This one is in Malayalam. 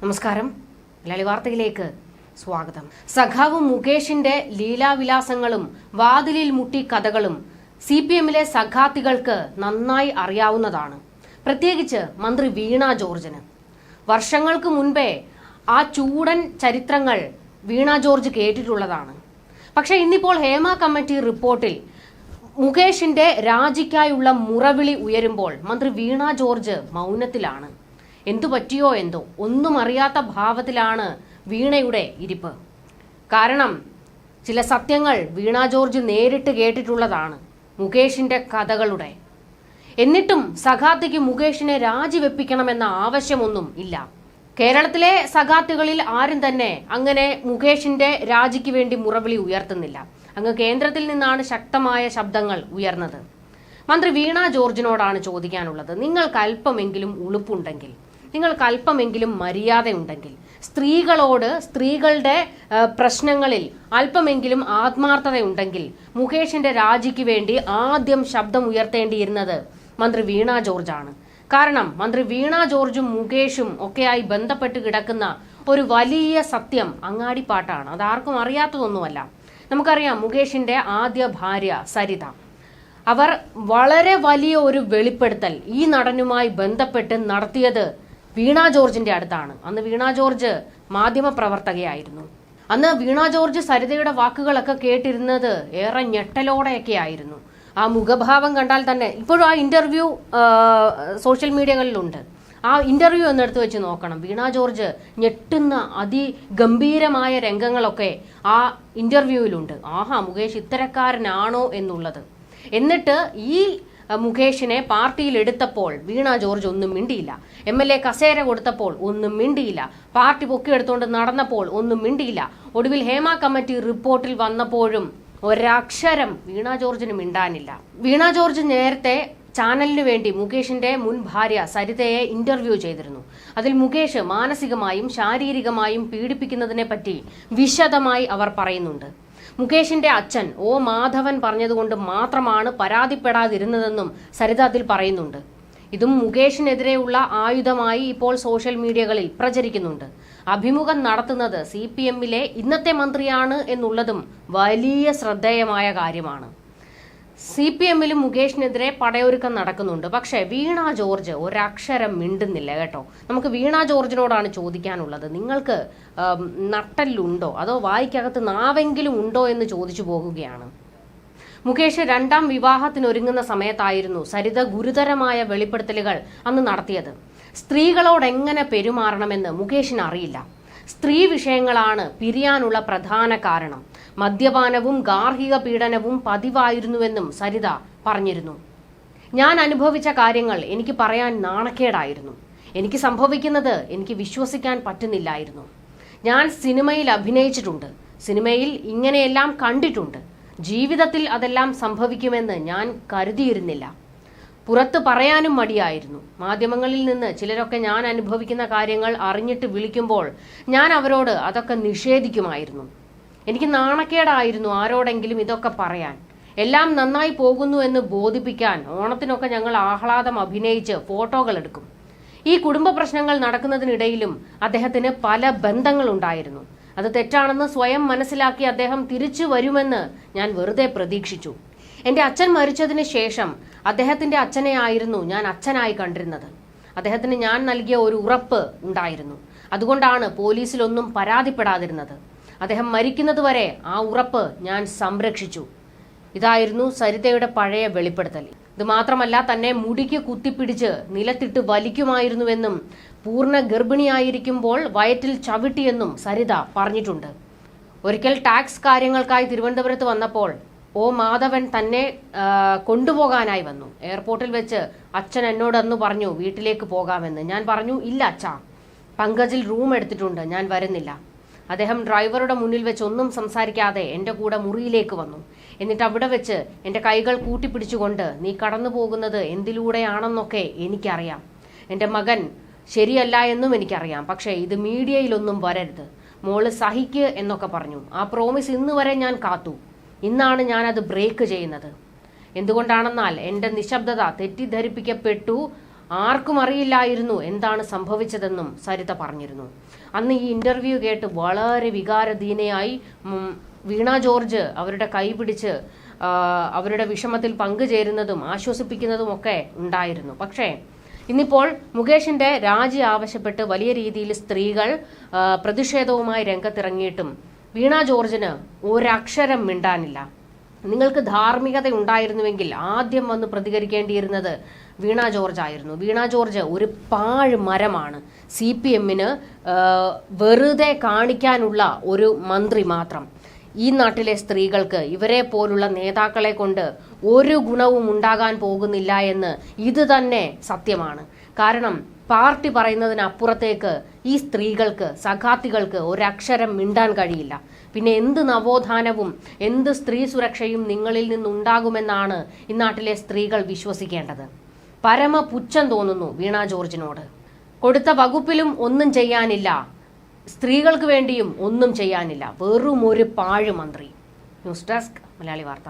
നമസ്കാരം. മലയാളി വാർത്തയിലേക്ക് സ്വാഗതം. സഖാവ് മുകേഷിന്റെ ലീലാവിലാസങ്ങളും വാതിലിൽ മുട്ടി കഥകളും CPMലെ സഖാത്തികൾക്ക് നന്നായി അറിയാവുന്നതാണ്. പ്രത്യേകിച്ച് മന്ത്രി വീണ ജോർജിന്. വർഷങ്ങൾക്ക് മുൻപേ ആ ചൂടൻ ചരിത്രങ്ങൾ വീണ ജോർജ് കേട്ടിട്ടുള്ളതാണ്. പക്ഷേ ഇന്നിപ്പോൾ ഹേമ കമ്മിറ്റി റിപ്പോർട്ടിൽ മുകേഷിന്റെ രാജിക്കായുള്ള മുറവിളി ഉയരുമ്പോൾ മന്ത്രി വീണ ജോർജ് മൗനത്തിലാണ്. എന്തു പറ്റിയോ എന്തോ ഒന്നും അറിയാത്ത ഭാവത്തിലാണ് വീണയുടെ ഇരിപ്പ്. കാരണം ചില സത്യങ്ങൾ വീണ ജോർജ് നേരിട്ട് കേട്ടിട്ടുള്ളതാണ് മുകേഷിന്റെ കഥകളുടെ. എന്നിട്ടും സഖാത്തിക്ക് മുകേഷിനെ രാജിവെപ്പിക്കണമെന്ന ആവശ്യമൊന്നും ഇല്ല. കേരളത്തിലെ സഖാത്തുകളിൽ ആരും തന്നെ അങ്ങനെ മുകേഷിന്റെ രാജിക്ക് വേണ്ടി മുറവിളി ഉയർത്തുന്നില്ല. അങ്ങ് കേന്ദ്രത്തിൽ നിന്നാണ് ശക്തമായ ശബ്ദങ്ങൾ ഉയർന്നത്. മന്ത്രി വീണ ജോർജിനോടാണ് ചോദിക്കാനുള്ളത്. നിങ്ങൾക്ക് അല്പമെങ്കിലും ഉളുപ്പുണ്ടെങ്കിൽ, നിങ്ങൾക്ക് അല്പമെങ്കിലും മര്യാദയുണ്ടെങ്കിൽ, സ്ത്രീകളോട് സ്ത്രീകളുടെ പ്രശ്നങ്ങളിൽ അല്പമെങ്കിലും ആത്മാർത്ഥതയുണ്ടെങ്കിൽ മുകേഷിന്റെ രാജിക്ക് വേണ്ടി ആദ്യം ശബ്ദം ഉയർത്തേണ്ടിയിരുന്നത് മന്ത്രി വീണ ജോർജാണ്. കാരണം മന്ത്രി വീണ ജോർജും മുകേഷും ഒക്കെയായി ബന്ധപ്പെട്ട് കിടക്കുന്ന ഒരു വലിയ സത്യം അങ്ങാടിപ്പാട്ടാണ്. അതാർക്കും അറിയാത്തതൊന്നുമല്ല. നമുക്കറിയാം, മുകേഷിന്റെ ആദ്യ ഭാര്യ സരിത, അവർ വളരെ വലിയ ഒരു വെളിപ്പെടുത്തൽ ഈ നടനുമായി ബന്ധപ്പെട്ട് നടത്തിയത് വീണ ജോർജിന്റെ അടുത്താണ്. അന്ന് വീണ ജോർജ് മാധ്യമ പ്രവർത്തകയായിരുന്നു. അന്ന് വീണ ജോർജ് സരിതയുടെ വാക്കുകളൊക്കെ കേട്ടിരുന്നത് ഏറെ ഞെട്ടലോടെയൊക്കെ ആയിരുന്നു. ആ മുഖഭാവം കണ്ടാൽ തന്നെ ഇപ്പോഴും ആ ഇന്റർവ്യൂ സോഷ്യൽ മീഡിയകളിലുണ്ട്. ആ ഇന്റർവ്യൂ എന്നെടുത്ത് വെച്ച് നോക്കണം. വീണ ജോർജ് ഞെട്ടുന്ന അതിഗംഭീരമായ രംഗങ്ങളൊക്കെ ആ ഇന്റർവ്യൂവിലുണ്ട്. ആഹാ, മുകേഷ് ഇത്തരക്കാരനാണോ എന്നുള്ളത്. എന്നിട്ട് ഈ മുകേഷിനെ പാർട്ടിയിൽ എടുത്തപ്പോൾ വീണ ജോർജ് ഒന്നും മിണ്ടിയില്ല. MLA കസേര കൊടുത്തപ്പോൾ ഒന്നും മിണ്ടിയില്ല. പാർട്ടി പൊക്കിയെടുത്തുകൊണ്ട് നടന്നപ്പോൾ ഒന്നും മിണ്ടിയില്ല. ഒടുവിൽ ഹേമ കമ്മിറ്റി റിപ്പോർട്ടിൽ വന്നപ്പോഴും ഒരക്ഷരം വീണ ജോർജിന് മിണ്ടാനില്ല. വീണ ജോർജ് നേരത്തെ ചാനലിനു വേണ്ടി മുകേഷിന്റെ മുൻ ഭാര്യ സരിതയെ ഇന്റർവ്യൂ ചെയ്തിരുന്നു. അതിൽ മുകേഷ് മാനസികമായും ശാരീരികമായും പീഡിപ്പിക്കുന്നതിനെ പറ്റി വിശദമായി അവർ പറയുന്നുണ്ട്. മുകേഷിന്റെ അച്ഛൻ O മാധവൻ പറഞ്ഞതുകൊണ്ട് മാത്രമാണ് പരാതിപ്പെടാതിരുന്നതെന്നും സരിത അതിൽ പറയുന്നുണ്ട്. ഇതും മുകേഷിനെതിരെയുള്ള ആയുധമായി ഇപ്പോൾ സോഷ്യൽ മീഡിയകളിൽ പ്രചരിക്കുന്നുണ്ട്. അഭിമുഖം നടത്തുന്നത് CPMലെ ഇന്നത്തെ മന്ത്രിയാണ് എന്നുള്ളതും വലിയ ശ്രദ്ധേയമായ കാര്യമാണ്. CPMലും മുകേഷിനെതിരെ പടയൊരുക്കം നടക്കുന്നുണ്ട്. പക്ഷേ വീണ ജോർജ് ഒരക്ഷരം മിണ്ടുന്നില്ല കേട്ടോ. നമുക്ക് വീണ ജോർജിനോടാണ് ചോദിക്കാനുള്ളത്. നിങ്ങൾക്ക് നട്ടല്ലുണ്ടോ, അതോ വായിക്കകത്ത് നാവെങ്കിലും ഉണ്ടോ എന്ന് ചോദിച്ചു പോകുകയാണ്. മുകേഷ് രണ്ടാം വിവാഹത്തിനൊരുങ്ങുന്ന സമയത്തായിരുന്നു സരിത ഗുരുതരമായ വെളിപ്പെടുത്തലുകൾ അന്ന് നടത്തിയത്. സ്ത്രീകളോട് എങ്ങനെ പെരുമാറണമെന്ന് മുകേഷിന് അറിയില്ല. സ്ത്രീ വിഷയങ്ങളാണ് പിരിയാനുള്ള പ്രധാന കാരണം. മദ്യപാനവും ഗാർഹിക പീഡനവും പതിവായിരുന്നുവെന്നും സരിത പറഞ്ഞിരുന്നു. ഞാൻ അനുഭവിച്ച കാര്യങ്ങൾ എനിക്ക് പറയാൻ നാണക്കേടായിരുന്നു. എനിക്ക് സംഭവിക്കുന്നത് എനിക്ക് വിശ്വസിക്കാൻ പറ്റുന്നില്ലായിരുന്നു. ഞാൻ സിനിമയിൽ അഭിനയിച്ചിട്ടുണ്ട്, സിനിമയിൽ ഇങ്ങനെയെല്ലാം കണ്ടിട്ടുണ്ട്. ജീവിതത്തിൽ അതെല്ലാം സംഭവിക്കുമെന്ന് ഞാൻ കരുതിയിരുന്നില്ല. പുറത്ത് പറയാനും മടിയായിരുന്നു. മാധ്യമങ്ങളിൽ നിന്ന് ചിലരൊക്കെ ഞാൻ അനുഭവിക്കുന്ന കാര്യങ്ങൾ അറിഞ്ഞിട്ട് വിളിക്കുമ്പോൾ ഞാൻ അവരോട് അതൊക്കെ നിഷേധിക്കുമായിരുന്നു. എനിക്ക് നാണക്കേടായിരുന്നു ആരോടെങ്കിലും ഇതൊക്കെ പറയാൻ. എല്ലാം നന്നായി പോകുന്നു എന്ന് ബോധിപ്പിക്കാൻ ഓണത്തിനൊക്കെ ഞങ്ങൾ ആഹ്ലാദം അഭിനയിച്ച് ഫോട്ടോകൾ എടുക്കും. ഈ കുടുംബ പ്രശ്നങ്ങൾ നടക്കുന്നതിനിടയിലും അദ്ദേഹത്തിന് പല ബന്ധങ്ങളുണ്ടായിരുന്നു. അത് തെറ്റാണെന്ന് സ്വയം മനസ്സിലാക്കി അദ്ദേഹം തിരിച്ചു വരുമെന്ന് ഞാൻ വെറുതെ പ്രതീക്ഷിച്ചു. എൻ്റെ അച്ഛൻ മരിച്ചതിന് ശേഷം അദ്ദേഹത്തിന്റെ അച്ഛനെ ആയിരുന്നു ഞാൻ അച്ഛനായി കണ്ടിരുന്നത്. അദ്ദേഹത്തിന് ഞാൻ നൽകിയ ഒരു ഉറപ്പ് ഉണ്ടായിരുന്നു. അതുകൊണ്ടാണ് പോലീസിലൊന്നും പരാതിപ്പെടാതിരുന്നത്. അദ്ദേഹം മരിക്കുന്നതുവരെ ആ ഉറപ്പ് ഞാൻ സംരക്ഷിച്ചു. ഇതായിരുന്നു സരിതയുടെ പഴയ വെളിപ്പെടുത്തൽ. ഇത് മാത്രമല്ല, തന്നെ മുടിക്ക് കുത്തിപ്പിടിച്ച് നിലത്തിട്ട് വലിക്കുമായിരുന്നുവെന്നും പൂർണ്ണ ഗർഭിണിയായിരിക്കുമ്പോൾ വയറ്റിൽ ചവിട്ടിയെന്നും സരിത പറഞ്ഞിട്ടുണ്ട്. ഒരിക്കൽ ടാക്സ് കാര്യങ്ങൾക്കായി തിരുവനന്തപുരത്ത് വന്നപ്പോൾ O മാധവൻ തന്നെ കൊണ്ടുപോകാനായി വന്നു. എയർപോർട്ടിൽ വെച്ച് അച്ഛൻ എന്നോട് അന്ന് പറഞ്ഞു വീട്ടിലേക്ക് പോകാമെന്ന്. ഞാൻ പറഞ്ഞു, ഇല്ല അച്ഛാ, പങ്കജിൽ റൂം എടുത്തിട്ടുണ്ട്, ഞാൻ വരുന്നില്ല. അദ്ദേഹം ഡ്രൈവറുടെ മുന്നിൽ വെച്ച് ഒന്നും സംസാരിക്കാതെ എൻ്റെ കൂടെ മുറിയിലേക്ക് വന്നു. എന്നിട്ട് അവിടെ വെച്ച് എൻ്റെ കൈകൾ കൂട്ടിപ്പിടിച്ചുകൊണ്ട്, നീ കടന്നു പോകുന്നത് എന്തിലൂടെയാണെന്നൊക്കെ എനിക്കറിയാം. എൻ്റെ മകൻ ശരിയല്ല എന്നും എനിക്കറിയാം. പക്ഷേ ഇത് മീഡിയയിലൊന്നും വരരുത്, മോള് സഹിക്ക് എന്നൊക്കെ പറഞ്ഞു. ആ പ്രോമിസ് ഇന്ന് വരെ ഞാൻ കാത്തു. ഇന്നാണ് ഞാനത് ബ്രേക്ക് ചെയ്യുന്നത്. എന്തുകൊണ്ടാണെന്നാൽ എൻ്റെ നിശബ്ദത തെറ്റിദ്ധരിപ്പിക്കപ്പെട്ടു. ആർക്കും അറിയില്ലായിരുന്നു എന്താണ് സംഭവിച്ചതെന്നും സരിത പറഞ്ഞിരുന്നു. അന്ന് ഈ ഇന്റർവ്യൂ കേട്ട് വളരെ വികാരധീനയായി വീണ ജോർജ് അവരുടെ കൈ പിടിച്ച് അവരുടെ വിഷമത്തിൽ പങ്കുചേരുന്നതും ആശ്വസിപ്പിക്കുന്നതും ഒക്കെ ഉണ്ടായിരുന്നു. പക്ഷേ ഇന്നിപ്പോൾ മുകേഷിന്റെ രാജി ആവശ്യപ്പെട്ട് വലിയ രീതിയിൽ സ്ത്രീകൾ പ്രതിഷേധവുമായി രംഗത്തിറങ്ങിയിട്ടും വീണ ജോർജിന് ഒരക്ഷരം മിണ്ടാനില്ല. നിങ്ങൾക്ക് ധാർമ്മികത ഉണ്ടായിരുന്നുവെങ്കിൽ ആദ്യം വന്ന് പ്രതികരിക്കേണ്ടിയിരുന്നത് വീണ ജോർജ് ആയിരുന്നു. വീണ ജോർജ് ഒരു പാഴ് മരമാണ്. CPM-ന് വെറുതെ കാണിക്കാനുള്ള ഒരു മന്ത്രി മാത്രം. ഈ നാട്ടിലെ സ്ത്രീകൾക്ക് ഇവരെ പോലുള്ള നേതാക്കളെ കൊണ്ട് ഒരു ഗുണവും ഉണ്ടാകാൻ പോകുന്നില്ല എന്ന് ഇത് തന്നെ സത്യമാണ്. കാരണം പാർട്ടി പറയുന്നതിനപ്പുറത്തേക്ക് ഈ സ്ത്രീകൾക്ക്, സഖാത്തികൾക്ക് ഒരക്ഷരം മിണ്ടാൻ കഴിയില്ല. പിന്നെ എന്ത് നവോത്ഥാനവും എന്ത് സ്ത്രീ സുരക്ഷയും നിങ്ങളിൽ നിന്നുണ്ടാകുമെന്നാണ് ഈ നാട്ടിലെ സ്ത്രീകൾ വിശ്വസിക്കേണ്ടത്. പരമപുച്ഛം തോന്നുന്നു വീണ ജോർജിനോട്. കൊടുത്ത വകുപ്പിലും ഒന്നും ചെയ്യാനില്ല, സ്ത്രീകൾക്ക് വേണ്ടിയും ഒന്നും ചെയ്യാനില്ല. വെറും ഒരു പാഴ് മന്ത്രി. ന്യൂസ് ഡെസ്ക് മലയാളി വാർത്ത.